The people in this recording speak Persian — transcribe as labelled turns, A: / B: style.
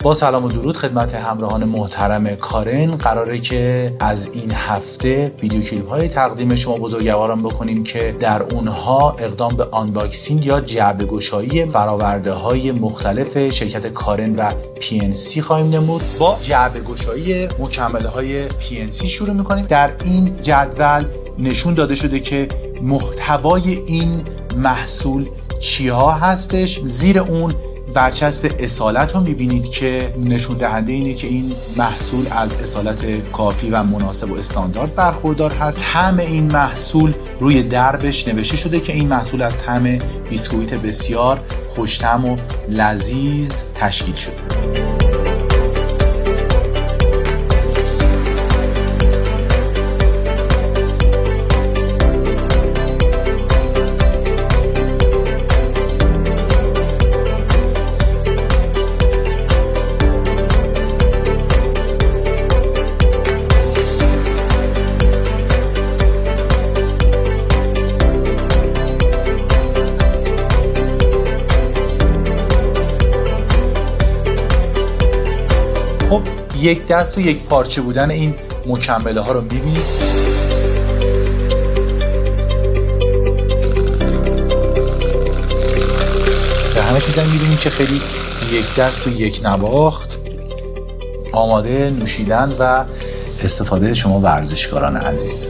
A: با سلام و درود خدمت همراهان محترم کارن. قراره که از این هفته ویدیو کلیپ های تقدیم شما بزرگواران بکنیم که در اونها اقدام به آنباکسینگ یا جعبه گشایی فراورده های مختلف شرکت کارن و PNC خواهیم نمود. با جعبه گشایی مکمله های PNC شروع میکنیم. در این جدول نشون داده شده که محتوای این محصول چیها هستش. زیر اون برچسب اصالت رو میبینید که نشون دهنده اینه که این محصول از اصالت کافی و مناسب و استاندارد برخوردار هست. طعم این محصول روی دربش نوشته شده که این محصول از طعم بیسکویت بسیار خوش‌طعم و لذیذ تشکیل شده. خب یک دست و یک پارچه بودن این مکمله ها رو میبینید. به همه چیزا میبینید که خیلی یک دست و یک نواخت، آماده نوشیدن و استفاده شما ورزشکاران عزیز.